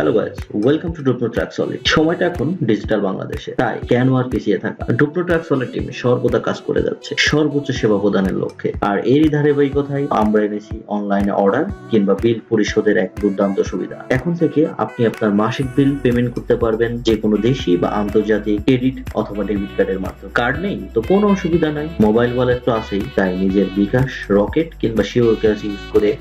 Hello guys, welcome to ডুপনো track solid. সময়টা এখন ডিজিটাল বাংলাদেশে, তাই কেন আর পিছিয়ে থাকা? ডুপনো ট্র্যাক সলিড টিম সর্বদা কাজ করে যাচ্ছে সর্বোচ্চ সেবা প্রদানের লক্ষ্যে। আর এরই ধারাবাহিকতায় আমরা এনেছি অনলাইনে অর্ডার কিংবা বিল পরিশোধের এক দুর্দান্ত সুবিধা। এখন থেকে আপনি আপনার মাসিক বিল পেমেন্ট করতে পারবেন যে কোনো দেশি বা আন্তর্জাতিক ক্রেডিট অথবা ডেবিট কার্ডের মাধ্যমে। কার্ড নেই তো কোনো অসুবিধা নাই, মোবাইল ওয়ালেট তো আছেই। তাই নিজের বিকাশ, রকেট কিংবা শিওর ক্যাশ ইউজ করে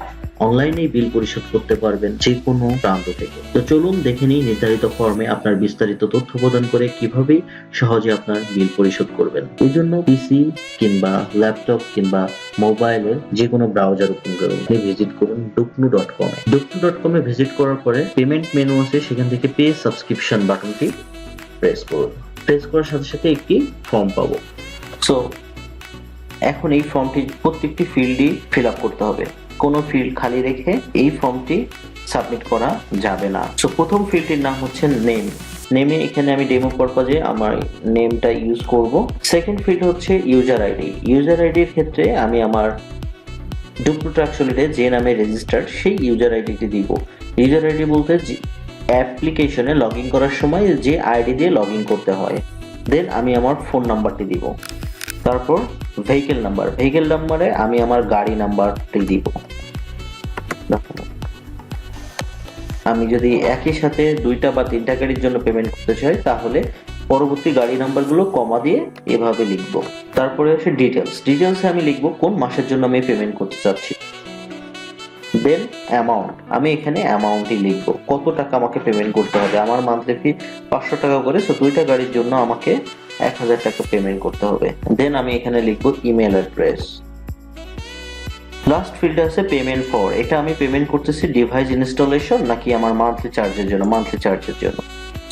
অনলাইনে বিল পরিশোধ করতে পারবেন যে কোনো প্রান্ত থেকে। তো চলুন দেখে নিই নির্ধারিত ফর্মে আপনার বিস্তারিত তথ্য প্রদান করে কিভাবে সহজে আপনার বিল পরিশোধ করবেন। এই জন্য পিসি কিংবা ল্যাপটপ কিংবা মোবাইলের যে কোনো ব্রাউজার ওপেন করুন, ভিজিট করুন DUPNO.com A. DUPNO.com a visit করার পরে পেমেন্ট মেনু আছে, সেখান থেকে পে সাবস্ক্রিপশন বাটনটি প্রেস করুন। প্রেস করার সাথে সাথে একটি ফর্ম পাবো। সো এখন এই ফর্মটি প্রত্যেকটি ফিল্ডই ফিল আপ করতে হবে, কোনো ফিল্ড খালি রেখে এই ফর্মটি সাবমিট করা যাবে না। সো প্রথম ফিল্ডটির নাম হচ্ছে নেমে এখানে আমি ডেমো পারপাজে আমার নেমটা ইউজ করব। সেকেন্ড ফিল্ড হচ্ছে ইউজার আইডি। ইউজার আইডির ক্ষেত্রে আমি আমার ডুপনো ট্র্যাক সলিডে যে নামে রেজিস্টার্ড সেই ইউজার আইডিটি দিব। ইউজার আইডি বলতে অ্যাপ্লিকেশনে লগ ইন করার সময় যে আইডি দিয়ে লগ ইন করতে হয়। দেন আমি আমার ফোন নাম্বারটি দিব। তারপর ভেহিকেল নাম্বারে আমি আমার গাড়ি নাম্বারটি দিব। আমি যদি একই সাথে দুইটা বা তিনটা গাড়ির জন্য পেমেন্ট করতে চাই তাহলে পরবর্তী গাড়ি নাম্বারগুলো কমা দিয়ে এভাবে লিখব। তারপরে আসে ডিটেলসে আমি লিখব কোন মাসের জন্য আমি পেমেন্ট করতে চাচ্ছি। দেন অ্যামাউন্ট, আমি এখানে অ্যামাউন্টই লিখব, কত টাকা আমাকে পেমেন্ট করতে হবে। আমার মান্থলি ফি 500 টাকা করে, সো দুইটা গাড়ির জন্য আমাকে 1000 টাকা পেমেন্ট করতে হবে। দেন আমি এখানে লিখব ইমেল অ্যাড্রেস। লাস্ট ফিল্ড আছে পেমেন্ট ফর, এটা আমি পেমেন্ট করতেছি ডিভাইস ইনস্টলেশন নাকি আমার মান্থলি চার্জের জন্য।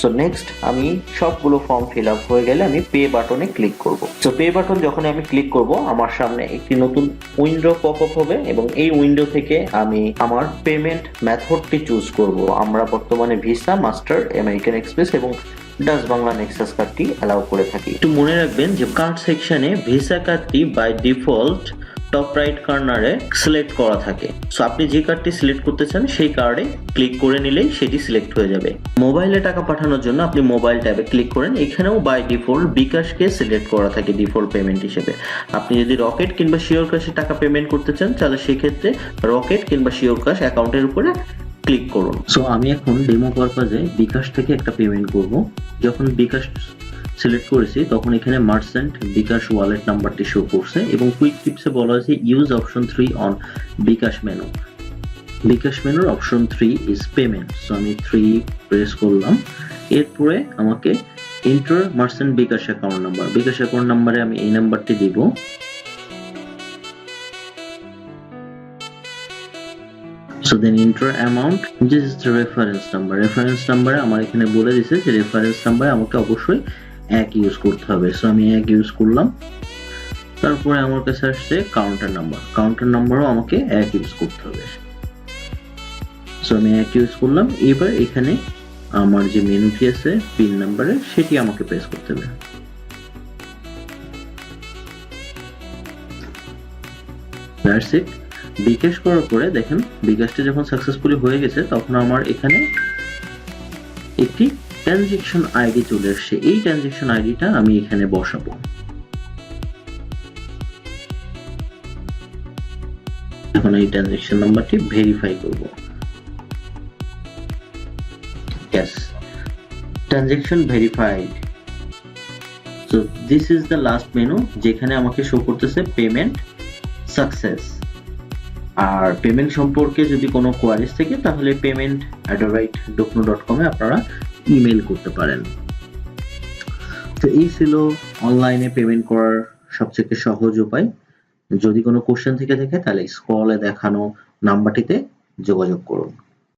সো নেক্সট আমি সবগুলো ফর্ম ফিল আপ হয়ে গেলে আমি পে বাটনে ক্লিক করব। সো পে বাটন যখন আমি ক্লিক করব আমার সামনে একটি নতুন উইন্ডো পপ আপ হবে এবং এই উইন্ডো থেকে আমি আমার পেমেন্ট মেথডটি চুজ করব। আমরা বর্তমানে ভিসা, মাস্টার, আমেরিকান এক্সপ্রেস এবং ডাচ বাংলা নেক্সাস কার্ডটি অ্যালাউ করে থাকি। একটু মনে রাখবেন যে কার্ড সেকশনে ভিসা কার্ডটি বাই ডিফল্ট টপ রাইট কর্নারে সিলেক্ট করা থাকে। সো আপনি যে কার্ডটি সিলেক্ট করতে চান সেই কার্ডে ক্লিক করে নিলেই সেটি সিলেক্ট হয়ে যাবে। মোবাইলে টাকা পাঠানোর জন্য আপনি মোবাইল ট্যাবে ক্লিক করেন, এখানেও বাই ডিফল্ট বিকাশকে সিলেক্ট করা থাকে ডিফল্ট পেমেন্ট হিসেবে। আপনি যদি রকেট কিংবা শিওর ক্যাশে টাকা পেমেন্ট করতে চান তাহলে সেক্ষেত্রে রকেট কিংবা শিওর ক্যাশ অ্যাকাউন্টের উপরে ক্লিক করুন। সো আমি এখন ডেমো পারপাজে বিকাশ থেকে একটা পেমেন্ট করব। যখন বিকাশ সিলেক্ট করেছি তখন এখানে মার্চেন্ট বিকাশ ওয়ালেট নাম্বারটি শো করছে এবং কুইক টিপসে বলা হয়েছে use option 3 on bKash menu. BKash মেনুর অপশন 3 ইজ পেমেন্ট। সো আমি 3 প্রেস করলাম। এরপরে আমাকে এন্টার মার্চেন্ট বিকাশ অ্যাকাউন্ট নাম্বারে আমি এই নাম্বারটি দিব। So then enter amount, this is the reference number আমার এখানে বলে দিয়েছে যে রেফারেন্স নাম্বার আমাকে অবশ্যই 1 ইউজ করতে হবে। সো আমি 1 ইউজ করলাম। তারপরে আমার কাছে আসছে কাউন্টার নাম্বারও আমাকে 1 ইউজ করতে হবে। সো আমি 1 ইউজ করলাম। এবার এখানে আমার যে মেনুটি আছে পিন নাম্বারে সেটি আমাকে প্রেস করতে হবে। That's it. বিকাশ করার পরে দেখেন বিকাশটা যখন সাকসেসফুলি হয়ে গেছে তখন আমার এখানে একটি ট্রানজাকশন আইডি চলে আসছে। এই ট্রানজাকশন আইডিটা আমি এখানে বসাবো। এখন এই ট্রানজাকশন নাম্বারটি ভেরিফাই করব। Yes, transaction verified. So this is the last menu যেখানে আমাকে শো করতেছে পেমেন্ট সাকসেস। আর পেমেন্ট সম্পর্কে যদি কোনো কোয়ারিজ থাকে তাহলে payment@dupno.com এ আপনারা ইমেল করতে পারেন। তো এই ছিল অনলাইনে পেমেন্ট করার সবচেয়ে সহজ উপায়। যদি কোনো কোশ্চেন থেকে থাকে তাহলে স্ক্রলে দেখানো নাম্বারটিতে যোগাযোগ করুন।